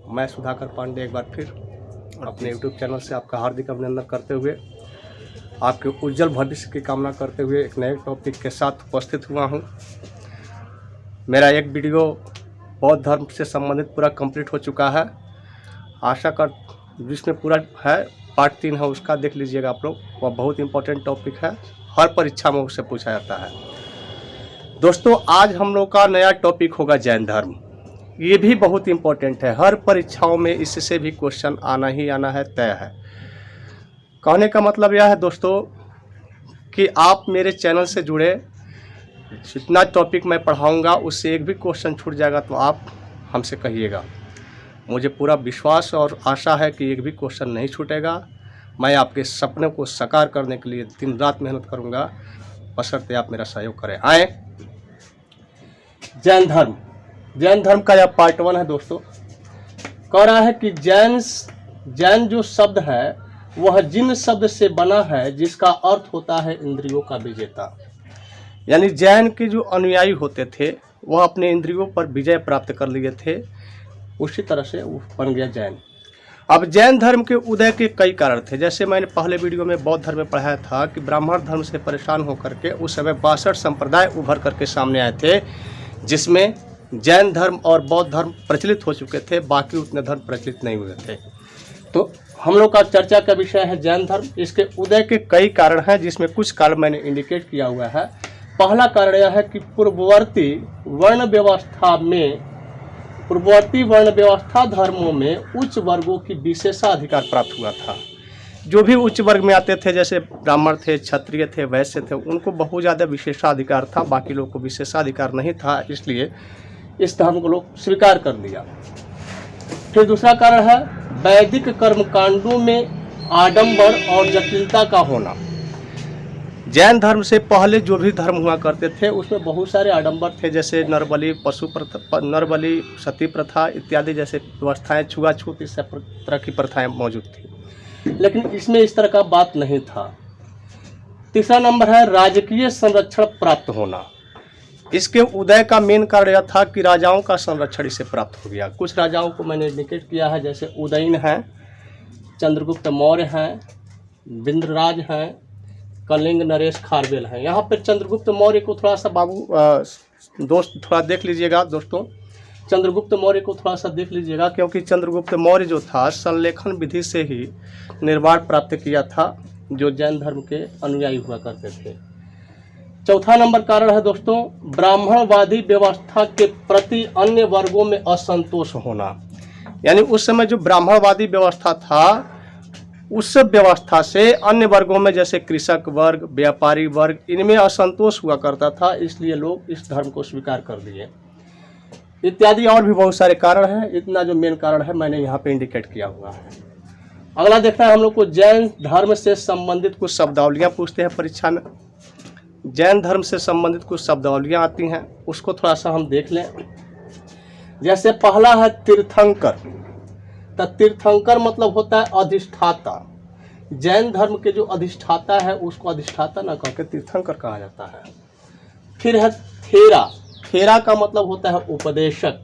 मैं सुधाकर पांडे एक बार फिर अपने YouTube चैनल से आपका हार्दिक अभिनंदन करते हुए, आपके उज्जवल भविष्य की कामना करते हुए एक नए टॉपिक के साथ उपस्थित हुआ हूं। मेरा एक वीडियो बौद्ध धर्म से संबंधित पूरा कंप्लीट हो चुका है। आशा कर जिसमें पूरा है पार्ट 3 है, उसका देख लीजिएगा आप लोग। वह बहुत इंपॉर्टेंट टॉपिक है, हर परीक्षा में उससे पूछा जाता है। दोस्तों, आज हम लोग का नया टॉपिक होगा जैन धर्म। ये भी बहुत इंपॉर्टेंट है, हर परीक्षाओं में इससे भी क्वेश्चन आना ही आना है, तय है। कहने का मतलब यह है दोस्तों कि आप मेरे चैनल से जुड़े, जितना टॉपिक मैं पढ़ाऊंगा उससे एक भी क्वेश्चन छूट जाएगा तो आप हमसे कहिएगा। मुझे पूरा विश्वास और आशा है कि एक भी क्वेश्चन नहीं छूटेगा। मैं आपके सपने को साकार करने के लिए दिन रात मेहनत करूंगा, बशर्ते आप मेरा सहयोग करें। आए जैन धर्म। जैन धर्म का यह पार्ट 1 है दोस्तों। कह रहा है कि जैन जो शब्द है वह जिन शब्द से बना है जिसका अर्थ होता है इंद्रियों का विजेता। यानी जैन के जो अनुयायी होते थे वह अपने इंद्रियों पर विजय प्राप्त कर लिए थे, उसी तरह से वो बन गया जैन। अब जैन धर्म के उदय के कई कारण थे। जैसे मैंने पहले वीडियो में बौद्ध धर्म में पढ़ाया था कि ब्राह्मण धर्म से परेशान होकर के उस समय 62 संप्रदाय उभर करके सामने आए थे, जिसमें जैन धर्म और बौद्ध धर्म प्रचलित हो चुके थे, बाकी उतने धर्म प्रचलित नहीं हुए थे। तो हम लोग का चर्चा का विषय है जैन धर्म। इसके उदय के कई कारण हैं, जिसमें कुछ कारण मैंने इंडिकेट किया हुआ है। पहला कारण यह है कि पूर्ववर्ती वर्ण व्यवस्था धर्मों में उच्च वर्गों की विशेषाधिकार प्राप्त हुआ था। जो भी उच्च वर्ग में आते थे, जैसे ब्राह्मण थे, क्षत्रिय थे, वैश्य थे, उनको बहुत ज़्यादा विशेषाधिकार था, बाकी लोगों को विशेषाधिकार नहीं था, इसलिए इस धर्म को लोग स्वीकार कर लिया। फिर दूसरा कारण है वैदिक कर्मकांडों में आडंबर और जटिलता का होना। जैन धर्म से पहले जो भी धर्म हुआ करते थे उसमें बहुत सारे आडंबर थे, जैसे नरबलि, नरबलि, सती प्रथा इत्यादि जैसे व्यवस्थाएं, छुआछूत, इस तरह की प्रथाएं मौजूद थी। लेकिन इसमें इस तरह का बात नहीं था। तीसरा नंबर है राजकीय संरक्षण प्राप्त होना। इसके उदय का मेन कारण यह था कि राजाओं का संरक्षण इसे प्राप्त हो गया। कुछ राजाओं को मैंने इंडिकेट किया है, जैसे उदयन हैं, चंद्रगुप्त मौर्य हैं, विंध्यराज हैं, कलिंग नरेश खारवेल हैं। यहाँ पर चंद्रगुप्त मौर्य को थोड़ा सा दोस्त थोड़ा देख लीजिएगा दोस्तों। चंद्रगुप्त मौर्य को थोड़ा सा देख लीजिएगा, क्योंकि चंद्रगुप्त मौर्य जो था संलेखन विधि से ही निर्माण प्राप्त किया था, जो जैन धर्म के अनुयायी हुआ करते थे। चौथा नंबर कारण है दोस्तों ब्राह्मणवादी व्यवस्था के प्रति अन्य वर्गों में असंतोष होना। यानी उस समय जो ब्राह्मणवादी व्यवस्था था, उस व्यवस्था से अन्य वर्गों में जैसे कृषक वर्ग, व्यापारी वर्ग, इनमें असंतोष हुआ करता था, इसलिए लोग इस धर्म को स्वीकार कर लिए। इत्यादि और भी बहुत सारे कारण हैं, इतना जो मेन कारण है मैंने यहाँ पे इंडिकेट किया हुआ है। अगला देखना है हम लोग को जैन धर्म से संबंधित कुछ शब्दावलियाँ पूछते हैं परीक्षा में। जैन धर्म से संबंधित कुछ शब्दावलियाँ आती हैं, उसको थोड़ा सा हम देख लें। जैसे पहला है तीर्थंकर। तो तीर्थंकर मतलब होता है अधिष्ठाता। जैन धर्म के जो अधिष्ठाता है उसको अधिष्ठाता न कहकर तीर्थंकर कहा जाता है। फिर है थेरा। थेरा का मतलब होता है उपदेशक।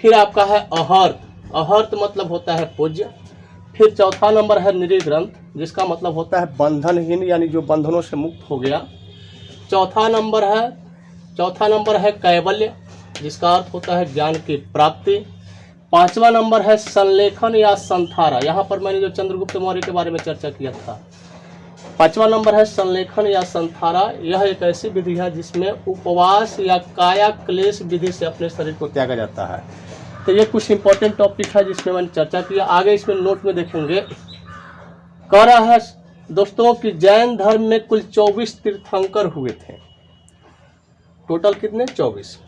फिर आपका है अहर्त। अहर्त मतलब होता है पूज्य। फिर चौथा नंबर है निर्ग्रंथ, जिसका मतलब होता है बंधनहीन, यानी जो बंधनों से मुक्त हो गया। चौथा नंबर है कैवल्य, जिसका अर्थ होता है ज्ञान की प्राप्ति। पांचवा नंबर है संलेखन या संथारा। यहाँ पर मैंने जो चंद्रगुप्त मौर्य के बारे में चर्चा किया था, पांचवा नंबर है संलेखन या संथारा। यह एक ऐसी विधि है जिसमें उपवास या काया क्लेश विधि से अपने शरीर को त्यागा जाता है। तो ये कुछ इंपॉर्टेंट टॉपिक है जिसमें मैंने चर्चा किया। आगे इसमें नोट में देखेंगे। कह रहा है दोस्तों कि जैन धर्म में कुल 24 तीर्थंकर हुए थे। टोटल कितने? 24,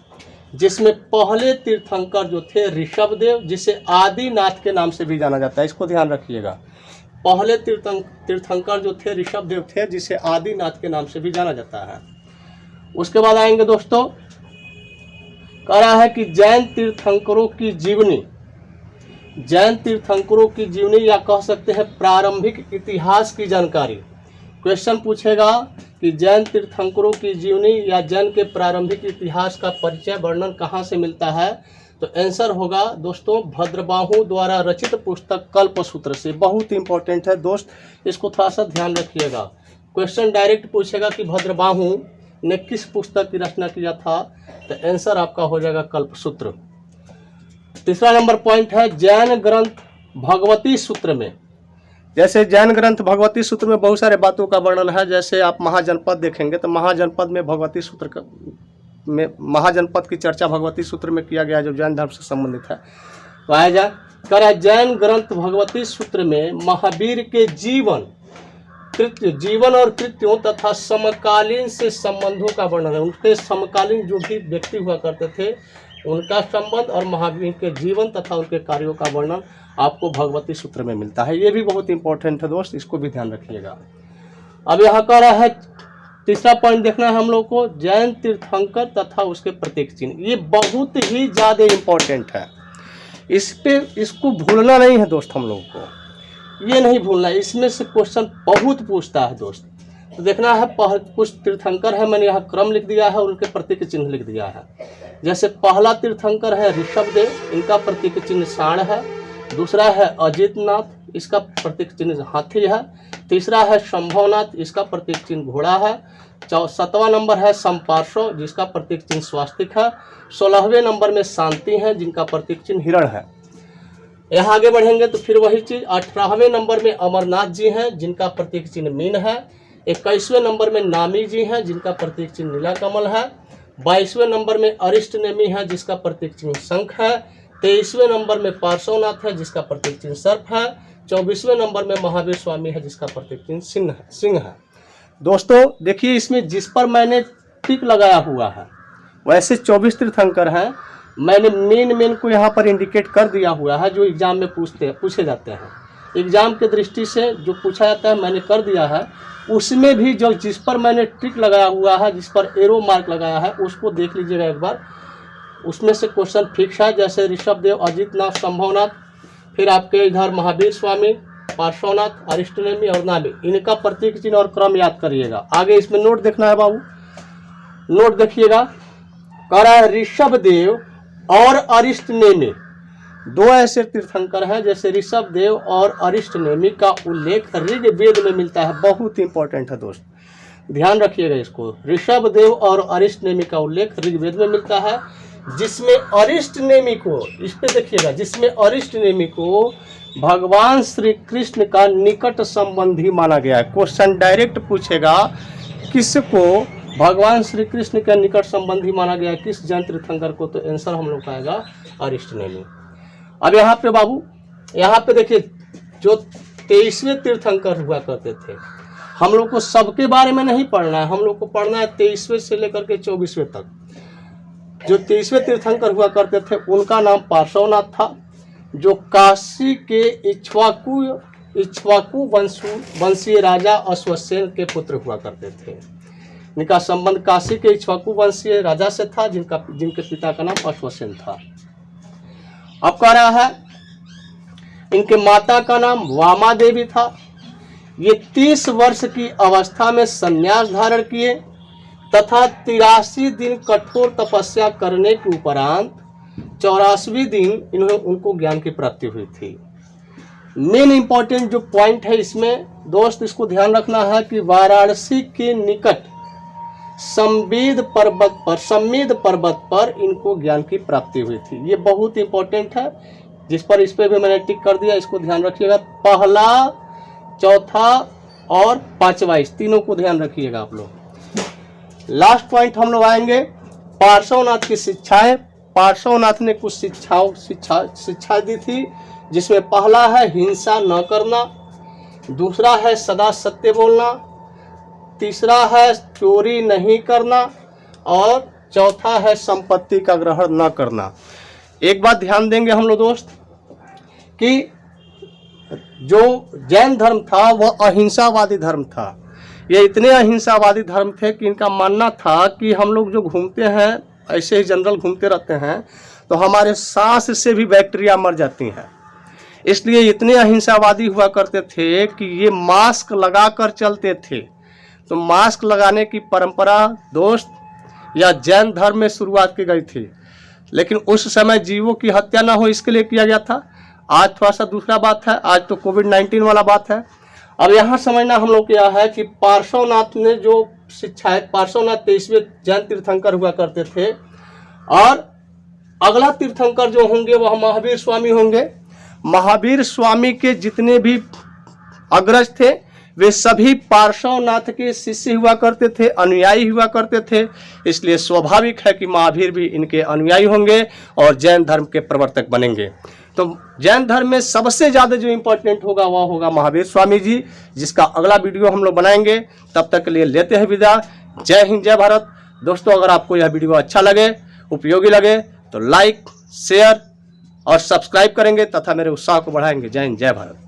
जिसमें पहले तीर्थंकर जो थे ऋषभदेव, जिसे आदिनाथ के नाम से भी जाना जाता है, इसको ध्यान रखिएगा। पहले तीर्थंकर जो थे ऋषभदेव थे, जिसे आदिनाथ के नाम से भी जाना जाता है। उसके बाद आएंगे दोस्तों, कह रहा है कि जैन तीर्थंकरों की जीवनी या कह सकते हैं प्रारंभिक इतिहास की जानकारी। क्वेश्चन पूछेगा कि जैन तीर्थंकरों की जीवनी या जैन के प्रारंभिक इतिहास का परिचय वर्णन कहाँ से मिलता है, तो आंसर होगा दोस्तों भद्रबाहु द्वारा रचित पुस्तक कल्पसूत्र से। बहुत इंपॉर्टेंट है दोस्त, इसको थोड़ा सा ध्यान रखिएगा। क्वेश्चन डायरेक्ट पूछेगा कि भद्रबाहु ने किस पुस्तक की रचना किया था, तो आंसर आपका हो जाएगा कल्पसूत्र। तीसरा नंबर पॉइंट है जैन ग्रंथ भगवती सूत्र में। जैसे जैन ग्रंथ भगवती सूत्र में बहुत सारे बातों का वर्णन है। जैसे आप महाजनपद देखेंगे तो महाजनपद में भगवती सूत्र में महाजनपद की चर्चा भगवती सूत्र में किया गया, जो जैन धर्म से संबंधित है। तो आया जा कर जैन ग्रंथ भगवती सूत्र में महावीर के जीवन और कृत्यों तथा समकालीन से संबंधों का वर्णन है। उनके समकालीन जो भी व्यक्ति हुआ करते थे उनका संबंध और महावीर के जीवन तथा उनके कार्यों का वर्णन आपको भगवती सूत्र में मिलता है। ये भी बहुत इंपॉर्टेंट है दोस्त, इसको भी ध्यान रखिएगा। अब यहाँ कह रहा है तीसरा पॉइंट देखना है हम लोग को, जैन तीर्थंकर तथा उसके प्रतीक चिन्ह। ये बहुत ही ज़्यादा इंपॉर्टेंट है, इसको भूलना नहीं है दोस्त। हम लोग को ये नहीं भूलना है, इसमें से क्वेश्चन बहुत पूछता है दोस्त। तो देखना है कुछ तीर्थंकर है, मैंने यहाँ क्रम लिख दिया है और उनके प्रतीक चिन्ह लिख दिया है। जैसे पहला तीर्थंकर है ऋषभदेव, इनका प्रतीक चिन्ह सांड है। दूसरा है अजितनाथ, इसका प्रतीक चिन्ह हाथी है। तीसरा है शंभवनाथ, इसका प्रतीक चिन्ह घोड़ा है। 7वां नंबर है संपार्श्व, जिसका प्रतीक चिन्ह स्वास्तिक है। 16वें नंबर में शांति है, जिनका प्रतीक चिन्ह हिरण है। यहाँ आगे बढ़ेंगे तो फिर वही चीज। 18वें नंबर में अमरनाथ जी हैं, जिनका प्रतीक चिन्ह मीन है। 21वें नंबर में नामी जी हैं, जिनका प्रतीक चिन्ह नीलाकमल है। 22वें नंबर में अरिष्ट नेमी है, जिसका प्रतीक चिन्ह शंख है। 23वें नंबर में पार्श्वनाथ है, जिसका प्रतीक चिन्ह सर्प है। 24वें नंबर में महावीर स्वामी है, जिसका प्रतीक चिन्ह सिंह है। दोस्तों देखिए, इसमें जिस पर मैंने टिक लगाया हुआ है वैसे 24 तीर्थंकर हैं। मैंने मेन को यहाँ पर इंडिकेट कर दिया हुआ है, जो एग्जाम में पूछे जाते हैं। एग्जाम के दृष्टि से जो पूछा जाता है मैंने कर दिया है। उसमें भी जो जिस पर मैंने टिक लगाया हुआ है, जिस पर एरो मार्क लगाया है, उसको देख लीजिएगा एक बार। उसमें से क्वेश्चन फिक्स है, जैसे ऋषभदेव, अजितनाथ, शंभवनाथ, फिर आपके इधर महावीर स्वामी, पार्श्वनाथ, अरिष्टनेमी और नामी, इनका प्रतीक चिन्ह और क्रम याद करिएगा। आगे इसमें नोट देखना है बाबू, नोट देखिएगा। कह रहा है ऋषभदेव और अरिष्टनेमी दो ऐसे तीर्थंकर हैं, जैसे ऋषभदेव और अरिष्टनेमी का उल्लेख ऋग्वेद में मिलता है। बहुत इंपॉर्टेंट है दोस्त, ध्यान रखिएगा इसको। ऋषभदेव और अरिष्टनेमी का उल्लेख ऋग्वेद में मिलता है, जिसमें अरिष्टनेमी को, इस पे देखिएगा, जिसमें अरिष्टनेमी को भगवान श्री कृष्ण का निकट संबंधी माना गया है। क्वेश्चन डायरेक्ट पूछेगा किसको भगवान श्री कृष्ण का निकट संबंधी माना गया है, किस जैन तीर्थंकर को, तो आंसर हम लोग का आएगा अरिष्टनेमी। अब यहाँ पे बाबू, यहाँ पे देखिए, जो 23वें तीर्थंकर हुआ करते थे, हम लोग को सबके बारे में नहीं पढ़ना है, हम लोग को पढ़ना है 23वें से लेकर के 24वें तक। जो 23वें तीर्थंकर हुआ करते थे उनका नाम पार्श्वनाथ था, जो काशी के इक्ष्वाकु वंशीय राजा अश्वसेन के पुत्र हुआ करते थे। इनका संबंध काशी के इक्ष्वाकु वंशीय राजा से था, जिनके पिता का नाम अश्वसेन था। अब कह रहा है इनके माता का नाम वामा देवी था। ये 30 वर्ष की अवस्था में संन्यास धारण किए तथा 83 दिन कठोर तपस्या करने के उपरांत 84वें दिन उनको ज्ञान की प्राप्ति हुई थी। मेन इंपॉर्टेंट जो पॉइंट है इसमें दोस्त, इसको ध्यान रखना है कि वाराणसी के निकट संवेद पर्वत पर इनको ज्ञान की प्राप्ति हुई थी। ये बहुत इंपॉर्टेंट है, जिस पर इस पे भी मैंने टिक कर दिया, इसको ध्यान रखिएगा। पहला, चौथा और 5वां, इस तीनों को ध्यान रखिएगा आप लोग। लास्ट पॉइंट हम लोग आएंगे पार्श्वनाथ की शिक्षाएं। पार्श्वनाथ ने कुछ शिक्षा दी थी, जिसमें पहला है हिंसा न करना, दूसरा है सदा सत्य बोलना, तीसरा है चोरी नहीं करना और चौथा है संपत्ति का ग्रहण न करना। एक बात ध्यान देंगे हम लोग दोस्त कि जो जैन धर्म था वह अहिंसावादी धर्म था। ये इतने अहिंसावादी धर्म थे कि इनका मानना था कि हम लोग जो घूमते हैं, ऐसे ही जनरल घूमते रहते हैं, तो हमारे सांस से भी बैक्टीरिया मर जाती हैं। इसलिए इतने अहिंसावादी हुआ करते थे कि ये मास्क लगा कर चलते थे। तो मास्क लगाने की परंपरा दोस्त या जैन धर्म में शुरुआत की गई थी, लेकिन उस समय जीवों की हत्या ना हो इसके लिए किया गया था। आज थोड़ा सा दूसरा बात है, आज तो कोविड-19 वाला बात है। अब यहाँ समझना हम लोग क्या है कि पार्श्वनाथ ने जो शिक्षाएं, पार्श्वनाथ 23वें जैन तीर्थंकर हुआ करते थे, और अगला तीर्थंकर जो होंगे वह महावीर स्वामी होंगे। महावीर स्वामी के जितने भी अग्रज थे वे सभी पार्श्वनाथ के शिष्य हुआ करते थे, अनुयायी हुआ करते थे। इसलिए स्वाभाविक है कि महावीर भी इनके अनुयायी होंगे और जैन धर्म के प्रवर्तक बनेंगे। तो जैन धर्म में सबसे ज़्यादा जो इम्पोर्टेंट होगा वह होगा महावीर स्वामी जी, जिसका अगला वीडियो हम लोग बनाएंगे। तब तक के लिए लेते हैं विदा। जय हिंद, जय भारत। दोस्तों, अगर आपको यह वीडियो अच्छा लगे, उपयोगी लगे तो लाइक, शेयर और सब्सक्राइब करेंगे तथा मेरे उत्साह को बढ़ाएंगे। जय हिंद, जय भारत।